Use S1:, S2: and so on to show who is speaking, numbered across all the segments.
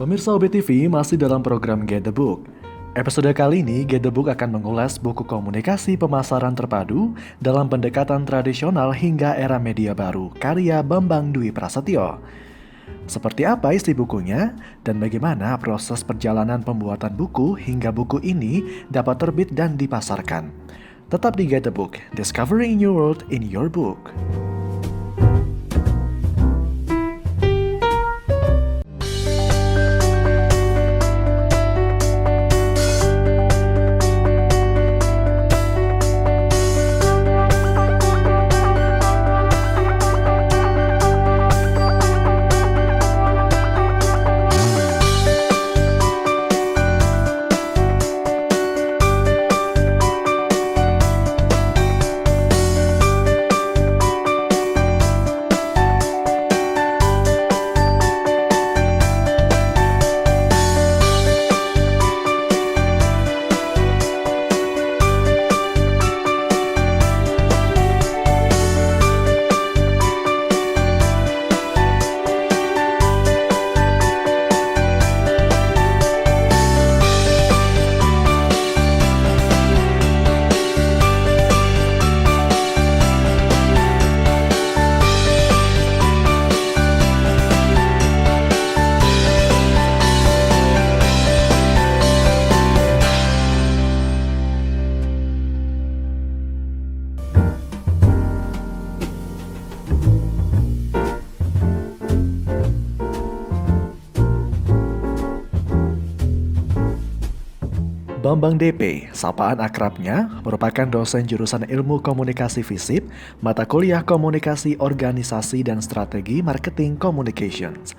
S1: Pemirsa OBTV masih dalam program Get the Book. Episode kali ini, Get the Book akan mengulas buku komunikasi pemasaran terpadu dalam pendekatan tradisional hingga era media baru, karya Bambang Dwi Prasetyo. Seperti apa isi bukunya, dan bagaimana proses perjalanan pembuatan buku hingga buku ini dapat terbit dan dipasarkan. Tetap di Get the Book, Discovering New World in Your Book. Bambang DP, sapaan akrabnya, merupakan dosen jurusan Ilmu Komunikasi FISIP, mata kuliah Komunikasi Organisasi dan Strategi Marketing Communications.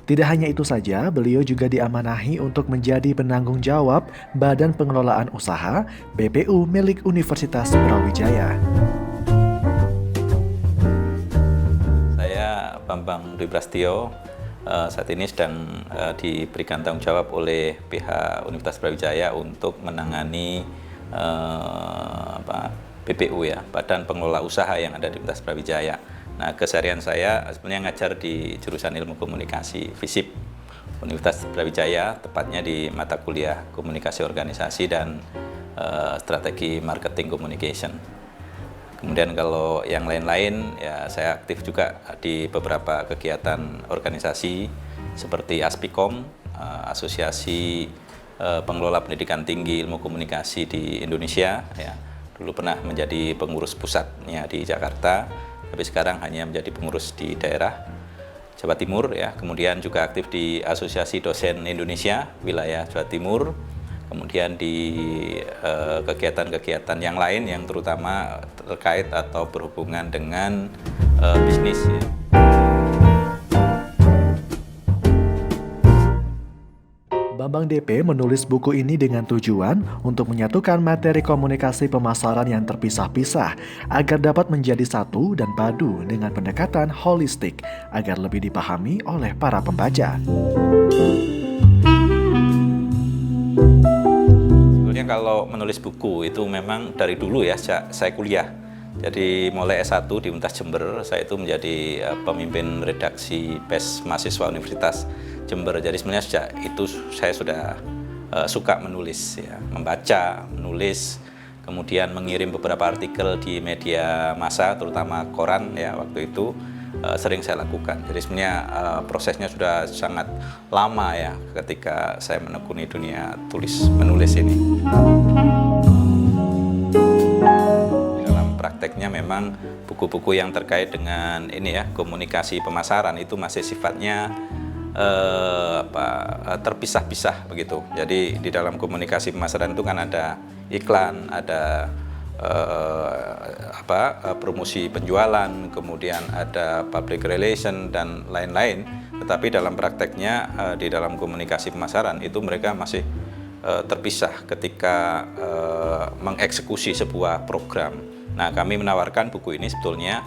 S1: Tidak hanya itu saja, beliau juga diamanahi untuk menjadi penanggung jawab Badan Pengelolaan Usaha BPU milik Universitas Brawijaya.
S2: Saya Bambang Dwi Prasetyo, saat ini sedang diberikan tanggung jawab oleh pihak Universitas Brawijaya untuk menangani BPU ya, Badan Pengelola Usaha yang ada di Universitas Brawijaya. Nah, keseharian saya sebenarnya ngajar di jurusan Ilmu Komunikasi FISIP Universitas Brawijaya, tepatnya di mata kuliah Komunikasi Organisasi dan Strategi Marketing Communication. Kemudian kalau yang lain-lain, ya saya aktif juga di beberapa kegiatan organisasi seperti Aspikom, Asosiasi Pengelola Pendidikan Tinggi Ilmu Komunikasi di Indonesia. Ya, dulu pernah menjadi pengurus pusatnya di Jakarta, tapi sekarang hanya menjadi pengurus di daerah Jawa Timur. Ya, kemudian juga aktif di Asosiasi Dosen Indonesia wilayah Jawa Timur. Kemudian di kegiatan-kegiatan yang lain yang terutama terkait atau berhubungan dengan bisnis. Ya.
S1: Bambang DP menulis buku ini dengan tujuan untuk menyatukan materi komunikasi pemasaran yang terpisah-pisah agar dapat menjadi satu dan padu dengan pendekatan holistik agar lebih dipahami oleh para pembaca.
S2: Kalau menulis buku itu memang dari dulu ya, sejak saya kuliah. Jadi mulai S1 di Universitas Jember, saya itu menjadi pemimpin redaksi PES Mahasiswa Universitas Jember. Jadi sebenarnya sejak itu saya sudah suka menulis, ya, membaca, menulis, kemudian mengirim beberapa artikel di media massa, terutama koran ya waktu itu. Sering saya lakukan. Jadi sebenarnya prosesnya sudah sangat lama ya ketika saya menekuni dunia menulis ini. Dalam prakteknya memang buku-buku yang terkait dengan ini ya, komunikasi pemasaran itu masih sifatnya terpisah-pisah begitu. Jadi di dalam komunikasi pemasaran itu kan ada iklan, ada promosi penjualan, kemudian ada public relation dan lain-lain. Tetapi dalam prakteknya di dalam komunikasi pemasaran itu mereka masih terpisah ketika mengeksekusi sebuah program. Nah, kami menawarkan buku ini sebetulnya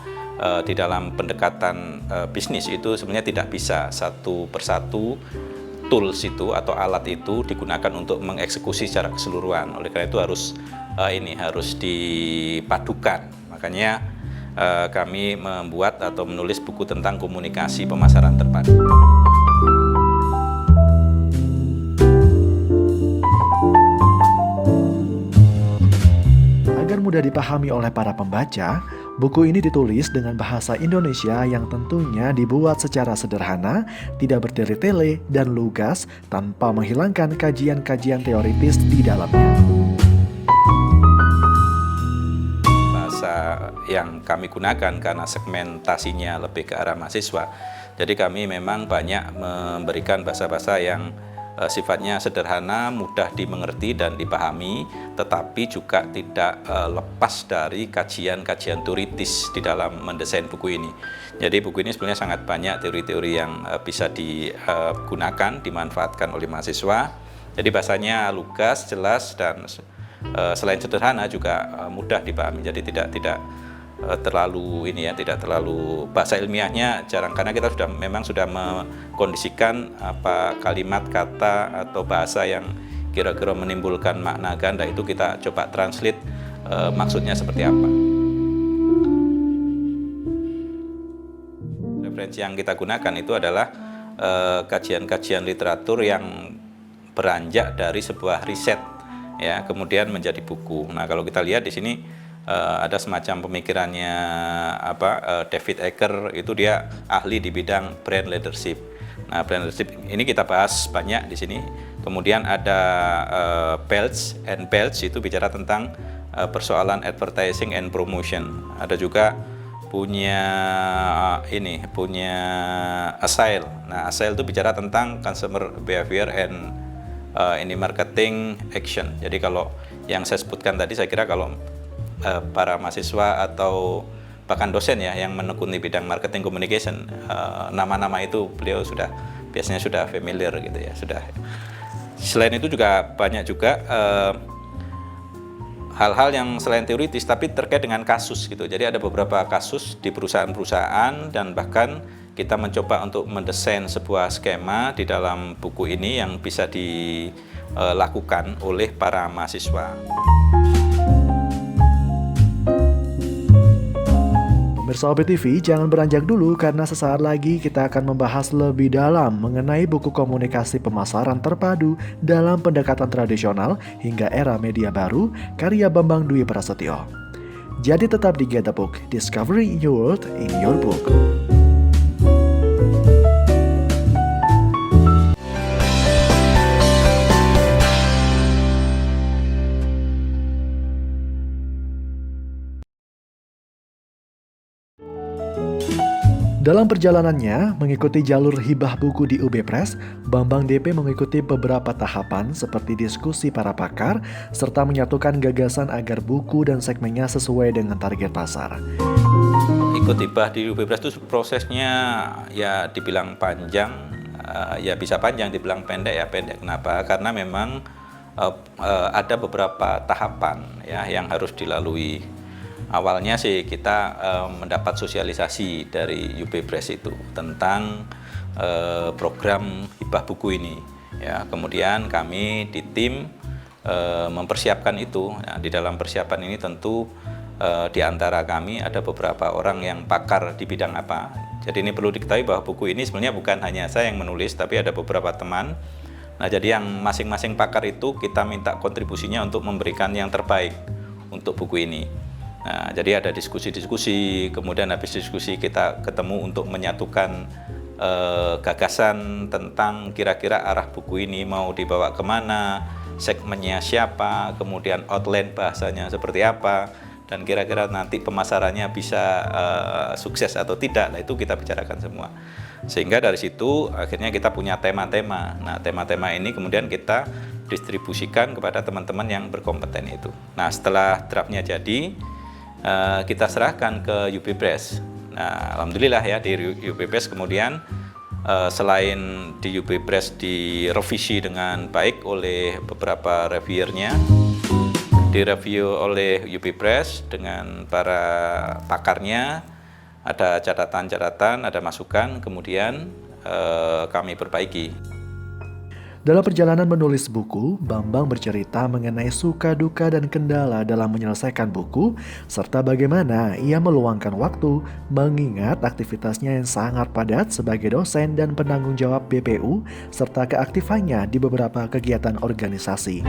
S2: di dalam pendekatan bisnis itu sebenarnya tidak bisa satu persatu tools itu atau alat itu digunakan untuk mengeksekusi secara keseluruhan. Oleh karena itu harus dipadukan. Makanya kami membuat atau menulis buku tentang komunikasi pemasaran terpadu.
S1: mudah dipahami oleh para pembaca, buku ini ditulis dengan bahasa Indonesia yang tentunya dibuat secara sederhana, tidak bertele-tele dan lugas tanpa menghilangkan kajian-kajian teoritis di dalamnya.
S2: Bahasa yang kami gunakan karena segmentasinya lebih ke arah mahasiswa, jadi kami memang banyak memberikan bahasa-bahasa yang sifatnya sederhana, mudah dimengerti dan dipahami, tetapi juga tidak lepas dari kajian-kajian teoritis di dalam mendesain buku ini. Jadi buku ini sebenarnya sangat banyak teori-teori yang bisa digunakan, dimanfaatkan oleh mahasiswa. Jadi bahasanya lugas, jelas, dan selain sederhana juga mudah dipahami. Jadi tidak terlalu tidak terlalu bahasa ilmiahnya jarang, karena kita memang sudah mengkondisikan apa kalimat, kata atau bahasa yang kira-kira menimbulkan makna ganda itu kita coba translate maksudnya seperti apa. Referensi yang kita gunakan itu adalah kajian-kajian literatur yang beranjak dari sebuah riset, ya, kemudian menjadi buku. Nah, kalau kita lihat di sini ada semacam pemikirannya David Eker, itu dia ahli di bidang brand leadership. Nah, brand leadership ini kita bahas banyak di sini. Kemudian ada Belts and Belts, itu bicara tentang persoalan advertising and promotion. Ada juga punya Asail. Nah, Asail itu bicara tentang consumer behavior and marketing action. Jadi kalau yang saya sebutkan tadi, saya kira kalau para mahasiswa atau bahkan dosen ya yang menekuni bidang marketing communication, nama-nama itu beliau biasanya sudah familiar gitu ya, sudah. Selain itu juga banyak juga hal-hal yang selain teoritis tapi terkait dengan kasus gitu. Jadi ada beberapa kasus di perusahaan-perusahaan, dan bahkan kita mencoba untuk mendesain sebuah skema di dalam buku ini yang bisa dilakukan oleh para mahasiswa.
S1: Pemirsa OP TV, jangan beranjak dulu karena sesaat lagi kita akan membahas lebih dalam mengenai buku komunikasi pemasaran terpadu dalam pendekatan tradisional hingga era media baru, karya Bambang Dwi Prasetyo. Jadi tetap di Get the Book, Discovery Your World in Your Book. Dalam perjalanannya mengikuti jalur hibah buku di UB Press, Bambang DP mengikuti beberapa tahapan seperti diskusi para pakar, serta menyatukan gagasan agar buku dan segmennya sesuai dengan target pasar.
S2: Ikut hibah di UB Press itu prosesnya ya dibilang panjang, ya bisa panjang, dibilang pendek ya pendek. Kenapa? Karena memang ada beberapa tahapan ya yang harus dilalui. Awalnya sih kita mendapat sosialisasi dari UB Press itu tentang program hibah buku ini. Ya, kemudian kami di tim mempersiapkan itu. Nah, di dalam persiapan ini tentu di antara kami ada beberapa orang yang pakar di bidang apa. Jadi ini perlu diketahui bahwa buku ini sebenarnya bukan hanya saya yang menulis, tapi ada beberapa teman. Nah, jadi yang masing-masing pakar itu kita minta kontribusinya untuk memberikan yang terbaik untuk buku ini. Nah, jadi ada diskusi-diskusi, kemudian habis diskusi kita ketemu untuk menyatukan gagasan tentang kira-kira arah buku ini mau dibawa kemana, segmennya siapa, kemudian outline bahasanya seperti apa, dan kira-kira nanti pemasarannya bisa sukses atau tidak. Nah, itu kita bicarakan semua. Sehingga dari situ akhirnya kita punya tema-tema. Nah, tema-tema ini kemudian kita distribusikan kepada teman-teman yang berkompeten itu. Nah, setelah draftnya jadi, kita serahkan ke UB Press. Nah, alhamdulillah ya di UB Press kemudian selain di UB Press direvisi dengan baik oleh beberapa reviewernya, direview oleh UB Press dengan para pakarnya, ada catatan-catatan, ada masukan, kemudian kami perbaiki.
S1: Dalam perjalanan menulis buku, Bambang bercerita mengenai suka duka dan kendala dalam menyelesaikan buku, serta bagaimana ia meluangkan waktu mengingat aktivitasnya yang sangat padat sebagai dosen dan penanggung jawab BPU, serta keaktifannya di beberapa kegiatan organisasi.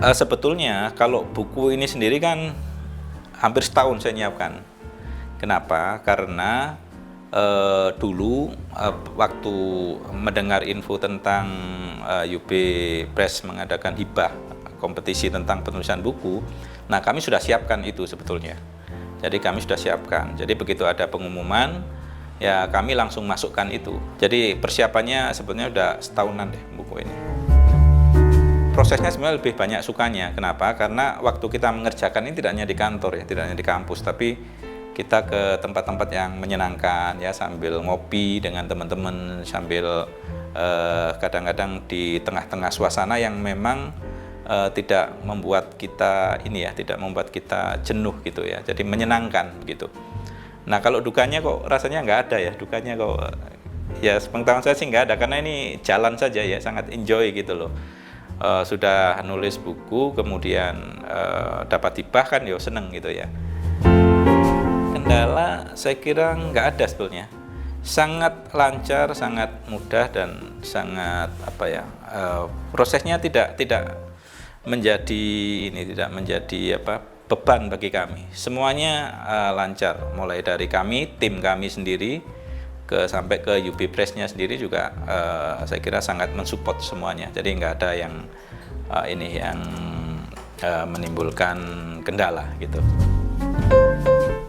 S2: Sebetulnya kalau buku ini sendiri kan hampir setahun saya nyiapkan. Kenapa? Karena dulu waktu mendengar info tentang UB Press mengadakan hibah kompetisi tentang penulisan buku, nah kami sudah siapkan itu sebetulnya. Jadi kami sudah siapkan. Jadi begitu ada pengumuman, ya kami langsung masukkan itu. Jadi persiapannya sebetulnya udah setahunan deh buku ini. Prosesnya sebenarnya lebih banyak sukanya. Kenapa? Karena waktu kita mengerjakan ini tidak hanya di kantor ya, tidak hanya di kampus, tapi kita ke tempat-tempat yang menyenangkan ya, sambil ngopi dengan teman-teman, sambil kadang-kadang di tengah-tengah suasana yang memang tidak membuat kita tidak membuat kita jenuh gitu ya. Jadi menyenangkan gitu. Nah kalau dukanya kok rasanya nggak ada ya, dukanya kok ya sepengetahuan saya sih nggak ada, karena ini jalan saja ya, sangat enjoy gitu loh. Sudah nulis buku kemudian dapat hibah kan ya seneng gitu ya. Kendala saya kira nggak ada sebetulnya, sangat lancar, sangat mudah dan sangat prosesnya tidak menjadi beban bagi kami. Semuanya lancar, mulai dari tim kami sendiri sampai ke UB Press-nya sendiri juga saya kira sangat mensupport semuanya. Jadi nggak ada yang menimbulkan kendala gitu.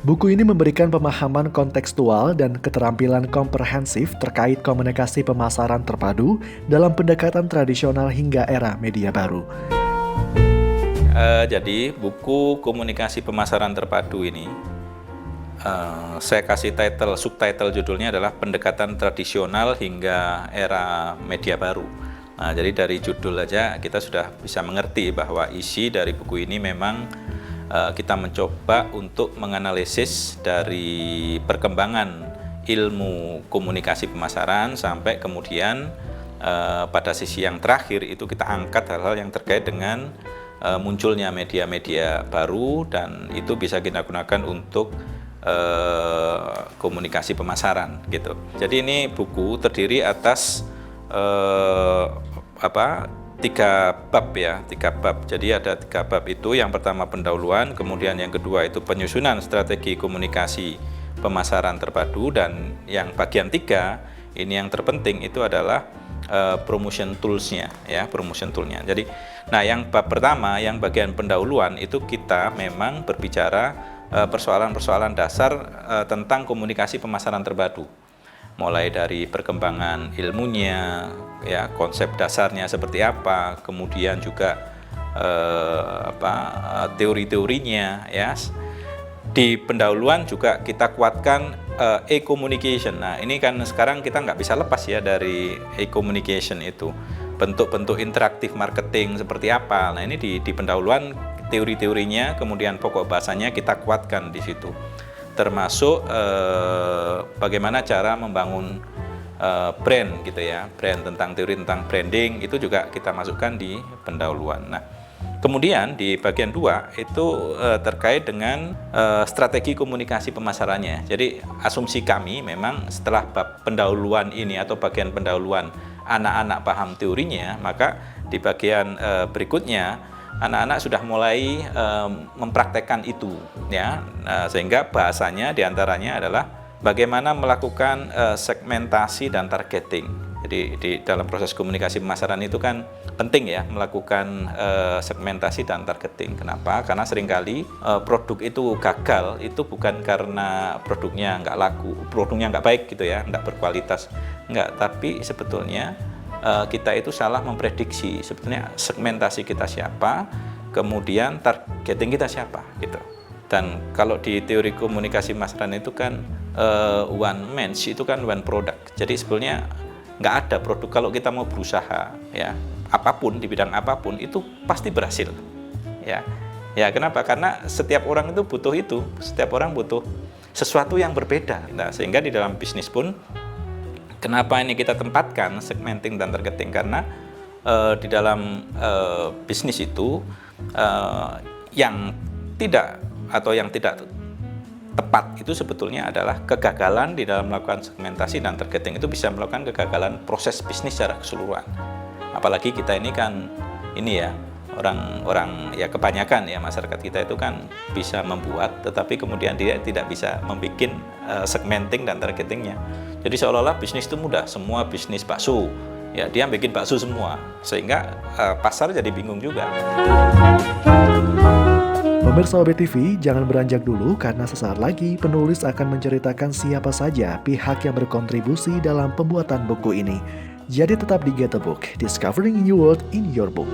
S1: Buku ini memberikan pemahaman kontekstual dan keterampilan komprehensif terkait komunikasi pemasaran terpadu dalam pendekatan tradisional hingga era media baru.
S2: Jadi buku komunikasi pemasaran terpadu ini saya kasih subtitle judulnya adalah pendekatan tradisional hingga era media baru. Nah, jadi dari judul aja kita sudah bisa mengerti bahwa isi dari buku ini memang kita mencoba untuk menganalisis dari perkembangan ilmu komunikasi pemasaran sampai kemudian pada sisi yang terakhir itu kita angkat hal-hal yang terkait dengan munculnya media-media baru, dan itu bisa kita gunakan untuk komunikasi pemasaran gitu. Jadi ini buku terdiri atas 3 bab. Jadi ada 3 bab itu. Yang pertama pendahuluan, kemudian yang kedua itu penyusunan strategi komunikasi pemasaran terpadu, dan yang bagian 3 ini yang terpenting itu adalah promotion toolsnya ya, promotion toolnya. Jadi, nah yang bab pertama yang bagian pendahuluan itu kita memang berbicara persoalan-persoalan dasar tentang komunikasi pemasaran terpadu, mulai dari perkembangan ilmunya, ya konsep dasarnya seperti apa, kemudian juga teori-teorinya ya. Di pendahuluan juga kita kuatkan e-communication. Nah ini kan sekarang kita nggak bisa lepas ya dari e-communication itu, bentuk-bentuk interaktif marketing seperti apa. Nah ini di pendahuluan teori-teorinya, kemudian pokok bahasanya kita kuatkan di situ, termasuk bagaimana cara membangun brand gitu ya, teori tentang branding itu juga kita masukkan di pendahuluan. Nah kemudian di bagian 2 itu terkait dengan strategi komunikasi pemasarannya. Jadi asumsi kami memang setelah bab pendahuluan ini atau bagian pendahuluan anak-anak paham teorinya, maka di bagian berikutnya anak-anak sudah mulai mempraktekkan itu ya. Sehingga bahasanya diantaranya adalah bagaimana melakukan segmentasi dan targeting. Jadi di dalam proses komunikasi pemasaran itu kan penting ya melakukan segmentasi dan targeting. Kenapa? Karena seringkali produk itu gagal itu bukan karena produknya nggak laku, produknya nggak baik gitu ya, nggak berkualitas, nggak. Tapi sebetulnya kita itu salah memprediksi sebetulnya segmentasi kita siapa, kemudian targeting kita siapa gitu. Dan kalau di teori komunikasi pemasaran itu kan one match itu kan one product. Jadi sebetulnya nggak ada produk, kalau kita mau berusaha ya apapun di bidang apapun itu pasti berhasil ya. Kenapa? Karena setiap orang itu butuh itu, setiap orang butuh sesuatu yang berbeda. Nah, sehingga di dalam bisnis pun kenapa ini kita tempatkan segmenting dan targeting, karena di dalam bisnis itu yang tidak tepat itu sebetulnya adalah kegagalan di dalam melakukan segmentasi dan targeting, itu bisa melakukan kegagalan proses bisnis secara keseluruhan. Apalagi kita ini kan orang ya kebanyakan ya masyarakat kita itu kan bisa membuat, tetapi kemudian dia tidak bisa membuat segmenting dan targetingnya. Jadi seolah-olah bisnis itu mudah, semua bisnis bakso ya dia bikin bakso semua, sehingga pasar jadi bingung juga.
S1: Pemirsa OBTV, jangan beranjak dulu karena sesaat lagi penulis akan menceritakan siapa saja pihak yang berkontribusi dalam pembuatan buku ini. Jadi tetap di Get a Book, Discovering New World in Your Book.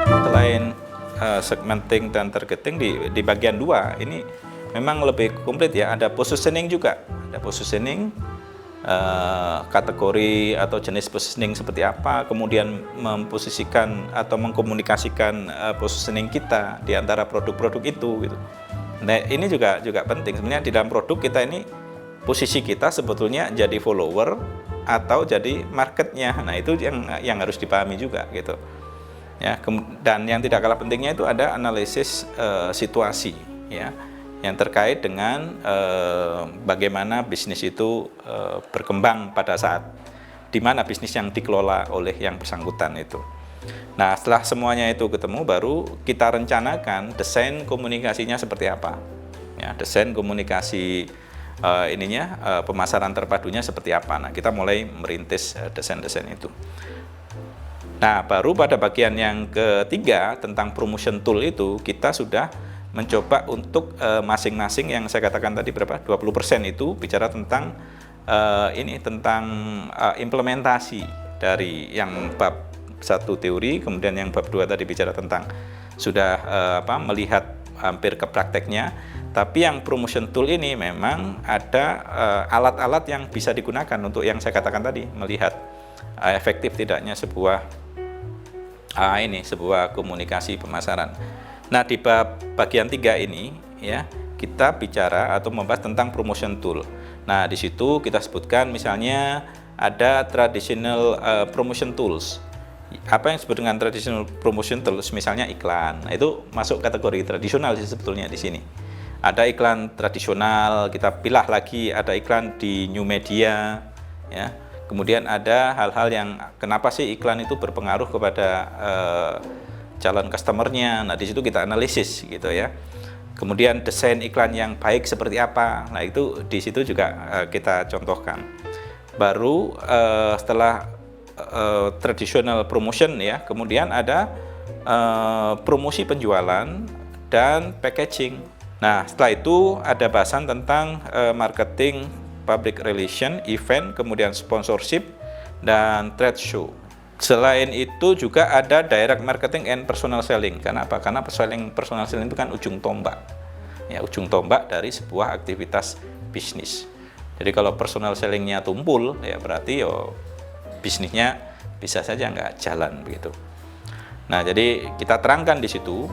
S2: Selain segmenting dan targeting di bagian 2 ini memang lebih komplit ya, ada positioning juga, ada positioning kategori atau jenis positioning seperti apa, kemudian memposisikan atau mengkomunikasikan positioning kita di antara produk-produk itu gitu. Nah, ini juga penting sebenarnya di dalam produk kita ini, posisi kita sebetulnya jadi follower atau jadi marketnya. Nah, itu yang harus dipahami juga gitu. Ya, dan yang tidak kalah pentingnya itu ada analisis situasi ya, yang terkait dengan bagaimana bisnis itu berkembang pada saat di mana bisnis yang dikelola oleh yang bersangkutan itu. Nah, setelah semuanya itu ketemu, baru kita rencanakan desain komunikasinya seperti apa. Ya, desain komunikasi pemasaran terpadunya seperti apa. Nah, kita mulai merintis desain-desain itu. Nah, baru pada bagian yang ketiga tentang promotion tool itu kita sudah mencoba untuk masing-masing yang saya katakan tadi berapa 20% itu bicara tentang tentang implementasi dari yang bab 1 teori, kemudian yang bab 2 tadi bicara tentang sudah melihat hampir ke prakteknya. Tapi yang promotion tool ini memang ada alat-alat yang bisa digunakan untuk yang saya katakan tadi, melihat efektif tidaknya sebuah komunikasi pemasaran. Nah, di bagian 3 ini ya, kita bicara atau membahas tentang promotion tool. Nah, di situ kita sebutkan misalnya ada traditional promotion tools. Apa yang disebut dengan traditional promotion tools? Misalnya iklan. Nah, itu masuk kategori tradisional sih sebetulnya di sini. Ada iklan tradisional, kita pilah lagi ada iklan di new media ya. Kemudian ada hal-hal yang kenapa sih iklan itu berpengaruh kepada calon customernya. Nah, di situ kita analisis gitu ya. Kemudian desain iklan yang baik seperti apa. Nah, itu di situ juga kita contohkan. Baru setelah traditional promotion ya, kemudian ada promosi penjualan dan packaging. Nah, setelah itu ada bahasan tentang marketing, public relation, event, kemudian sponsorship, dan trade show. Selain itu juga ada direct marketing and personal selling. Kenapa? Karena personal selling itu kan ujung tombak. Ya, ujung tombak dari sebuah aktivitas bisnis. Jadi kalau personal sellingnya tumpul, ya berarti bisnisnya bisa saja nggak jalan begitu. Nah, jadi kita terangkan di situ.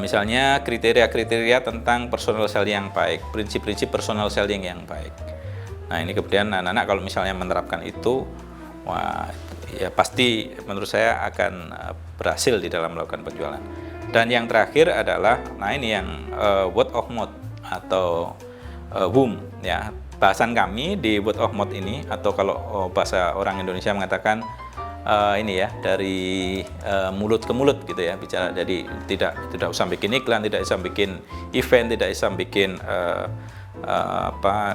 S2: Misalnya kriteria-kriteria tentang personal selling yang baik, prinsip-prinsip personal selling yang baik. Nah, ini kemudian anak-anak kalau misalnya menerapkan itu, wah ya pasti menurut saya akan berhasil di dalam melakukan penjualan. Dan yang terakhir adalah, nah ini yang word of mouth atau WOM ya. Bahasan kami di word of mouth ini, atau kalau bahasa orang Indonesia mengatakan dari mulut ke mulut gitu ya, bicara. Jadi tidak usah bikin iklan, tidak usah bikin event, tidak usah bikin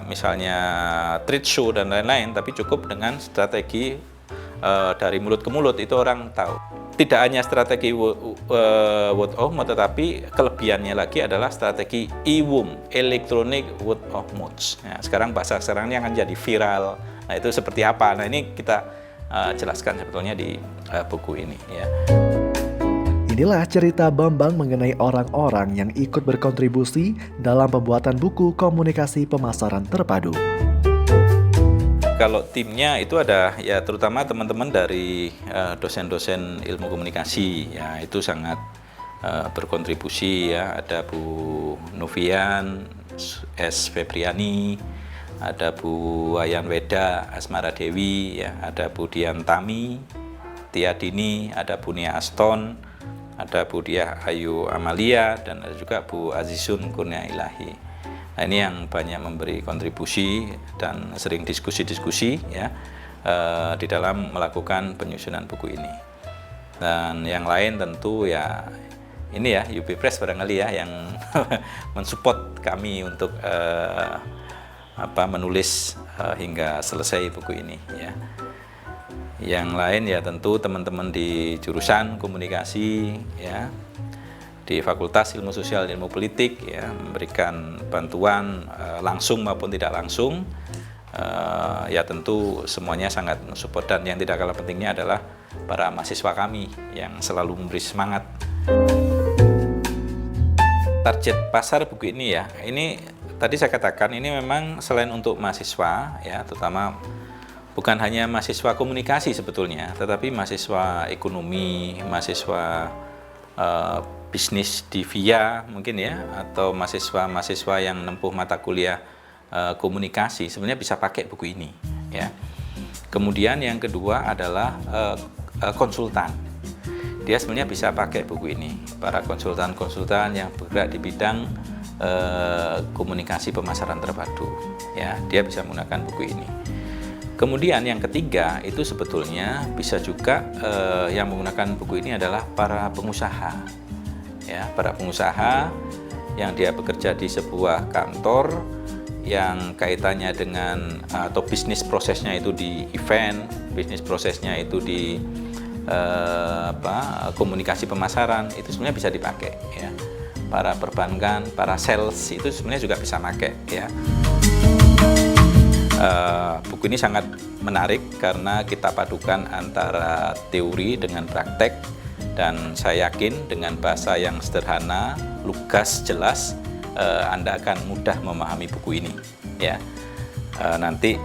S2: misalnya trade show dan lain-lain, tapi cukup dengan strategi dari mulut ke mulut, itu orang tahu. Tidak hanya strategi word of mouth, tetapi kelebihannya lagi adalah strategi EWOM, electronic word of mouth. Nah, sekarang bahasa sekarang ini akan jadi viral. Nah, itu seperti apa? Nah, ini kita jelaskan sebetulnya di buku ini ya.
S1: Inilah cerita Bambang mengenai orang-orang yang ikut berkontribusi dalam pembuatan buku komunikasi pemasaran terpadu.
S2: Kalau timnya itu ada ya terutama teman-teman dari dosen-dosen ilmu komunikasi ya, itu sangat berkontribusi ya. Ada Bu Novian S. Febriani, ada Bu Wayan Weda Asmara Dewi ya, ada Bu Dian Tami Tiadini, ada Bu Nia Aston, ada Bu Diah Ayu Amalia, dan ada juga Bu Azizun Kurnia Ilahi. Nah, ini yang banyak memberi kontribusi dan sering diskusi-diskusi ya di dalam melakukan penyusunan buku ini. Dan yang lain tentu ya ini ya UB Press barangkali ya yang mensupport kami untuk menulis hingga selesai buku ini ya. Yang lain ya tentu teman-teman di jurusan komunikasi ya, di Fakultas Ilmu Sosial Ilmu Politik ya, memberikan bantuan langsung maupun tidak langsung. Ya tentu semuanya sangat mensupport, dan yang tidak kalah pentingnya adalah para mahasiswa kami yang selalu memberi semangat. Target pasar buku ini ya, ini tadi saya katakan ini memang selain untuk mahasiswa ya, terutama bukan hanya mahasiswa komunikasi sebetulnya, tetapi mahasiswa ekonomi, mahasiswa bisnis di VIA mungkin ya, atau mahasiswa yang menempuh mata kuliah komunikasi sebenarnya bisa pakai buku ini ya. Kemudian yang kedua adalah konsultan. Dia sebenarnya bisa pakai buku ini. Para konsultan-konsultan yang bergerak di bidang komunikasi pemasaran terpadu ya, dia bisa menggunakan buku ini. Kemudian yang ketiga itu sebetulnya bisa juga yang menggunakan buku ini adalah para pengusaha ya, para pengusaha yang dia bekerja di sebuah kantor yang kaitannya dengan atau bisnis prosesnya itu di event, bisnis prosesnya itu di komunikasi pemasaran, itu sebenarnya bisa dipakai ya. Para perbankan, para sales itu sebenarnya juga bisa pakai ya. Buku ini sangat menarik karena kita padukan antara teori dengan praktek, dan saya yakin dengan bahasa yang sederhana, lugas, jelas, Anda akan mudah memahami buku ini ya. Nanti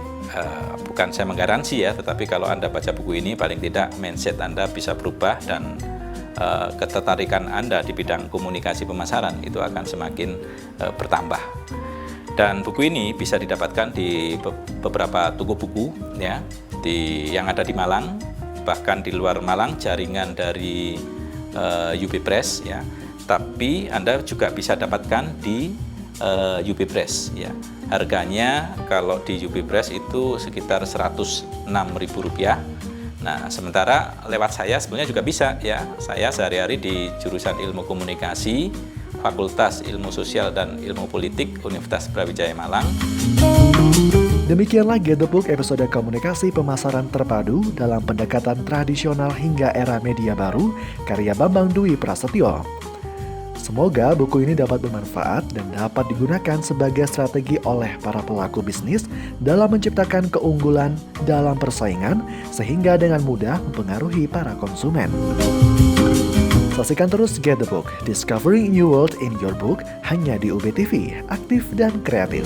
S2: bukan saya menggaransi ya, tetapi kalau Anda baca buku ini paling tidak mindset Anda bisa berubah, dan ketertarikan Anda di bidang komunikasi pemasaran itu akan semakin bertambah. Dan buku ini bisa didapatkan di beberapa toko buku ya, yang ada di Malang, bahkan di luar Malang jaringan dari UB Press ya. Tapi Anda juga bisa dapatkan di UB Press ya. Harganya kalau di UB Press itu sekitar Rp106.000. Nah, sementara lewat saya sebenarnya juga bisa ya. Saya sehari-hari di jurusan Ilmu Komunikasi, Fakultas Ilmu Sosial dan Ilmu Politik Universitas Brawijaya Malang.
S1: Demikianlah Get the Book episode komunikasi pemasaran terpadu dalam pendekatan tradisional hingga era media baru, karya Bambang Dwi Prasetyo. Semoga buku ini dapat bermanfaat dan dapat digunakan sebagai strategi oleh para pelaku bisnis dalam menciptakan keunggulan dalam persaingan sehingga dengan mudah mempengaruhi para konsumen. Saksikan terus Get the Book, Discovering New World in Your Book, hanya di UB TV, aktif dan kreatif.